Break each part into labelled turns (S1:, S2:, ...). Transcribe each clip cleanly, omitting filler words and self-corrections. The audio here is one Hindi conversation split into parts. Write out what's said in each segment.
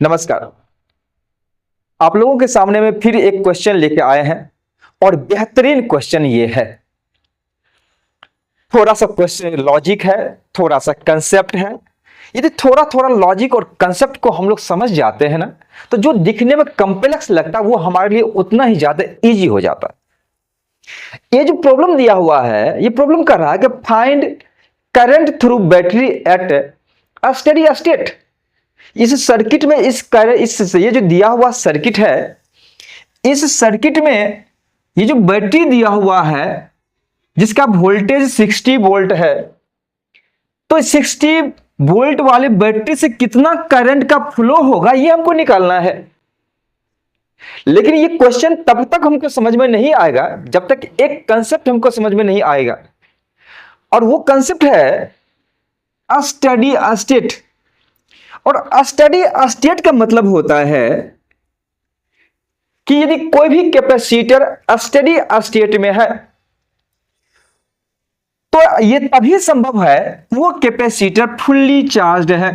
S1: नमस्कार। आप लोगों के सामने में फिर एक क्वेश्चन लेके आए हैं और बेहतरीन क्वेश्चन ये है। थोड़ा सा क्वेश्चन लॉजिक है, थोड़ा सा कंसेप्ट है। यदि थोड़ा थोड़ा लॉजिक और कंसेप्ट को हम लोग समझ जाते हैं ना, तो जो दिखने में कॉम्प्लेक्स लगता है वो हमारे लिए उतना ही ज्यादा इजी हो जाता है। ये जो प्रॉब्लम दिया हुआ है, ये प्रॉब्लम कर रहा है कि find current through battery at a steady state. इस सर्किट में ये जो दिया हुआ सर्किट है, इस सर्किट में ये जो बैटरी दिया हुआ है जिसका वोल्टेज 60 वोल्ट है, तो 60 वोल्ट वाले बैटरी से कितना करंट का फ्लो होगा ये हमको निकालना है। लेकिन ये क्वेश्चन तब तक हमको समझ में नहीं आएगा जब तक एक कंसेप्ट हमको समझ में नहीं आएगा, और वो कंसेप्ट है अ स्टेडी स्टेट। और स्टेडी स्टेट का मतलब होता है कि यदि कोई भी कैपेसिटर स्टेडी स्टेट में है तो यह तभी संभव है वो कैपेसिटर फुल्ली चार्ज्ड है।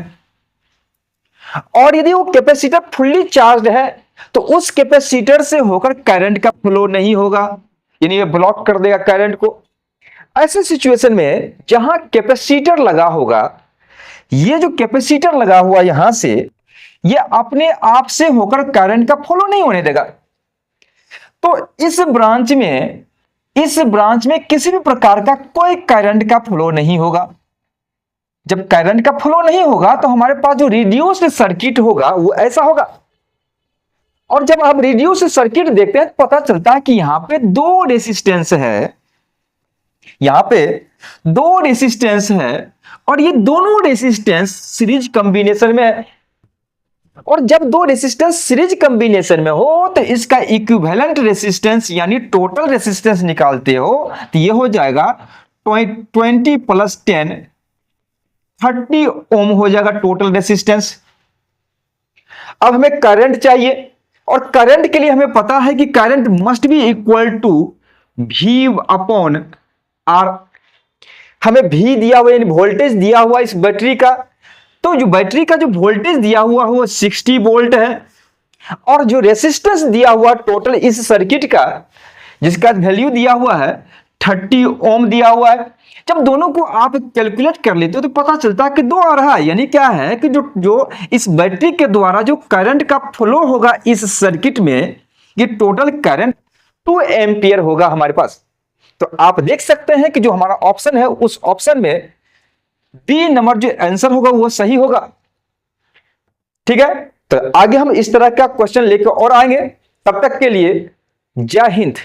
S1: और यदि वो कैपेसिटर फुल्ली चार्ज्ड है तो उस कैपेसिटर से होकर करंट का फ्लो नहीं होगा, यानी ये ब्लॉक कर देगा करंट को। ऐसे सिचुएशन में जहां कैपेसिटर लगा होगा, ये जो कैपेसिटर लगा हुआ यहां से, ये अपने आप से होकर करंट का फ्लो नहीं होने देगा। तो इस ब्रांच में किसी भी प्रकार का कोई करंट का फ्लो नहीं होगा। जब करंट का फ्लो नहीं होगा तो हमारे पास जो रिड्यूस्ड सर्किट होगा वो ऐसा होगा। और जब हम रिड्यूस्ड सर्किट देखते हैं तो पता चलता है कि यहां पे दो रेसिस्टेंस है, यहां पे दो रेसिस्टेंस है, और ये दोनों रेसिस्टेंस सीरीज कॉम्बिनेशन में है। और जब दो रेसिस्टेंस सीरीज कॉम्बिनेशन में हो तो इसका इक्विवेलेंट रेसिस्टेंस यानी टोटल रेसिस्टेंस निकालते हो तो ये हो जाएगा 20 + 10 30 ओम हो जाएगा टोटल रेसिस्टेंस। अब हमें करंट चाहिए, और करंट के लिए हमें पता है कि current must be equal to V/R। हमें V दिया हुआ यानी वोल्टेज दिया हुआ इस बैटरी का, तो जो बैटरी का जो वोल्टेज दिया हुआ है वो 60 वोल्ट है, और जो रेसिस्टेंस दिया हुआ टोटल इस सर्किट का जिसका वैल्यू दिया हुआ है 30 ओम दिया हुआ है। जब दोनों को आप कैलकुलेट कर लेते हो तो पता चलता है कि 2 आ रहा है, यानी क्या है कि जो इस बैटरी के द्वारा जो करंट का फ्लो होगा इस सर्किट में, ये टोटल करंट 2 एम्पियर होगा हमारे पास। तो आप देख सकते हैं कि जो हमारा ऑप्शन है उस ऑप्शन में बी नंबर जो आंसर होगा वो सही होगा। ठीक है, तो आगे हम इस तरह का क्वेश्चन लेकर और आएंगे। तब तक के लिए जय हिंद।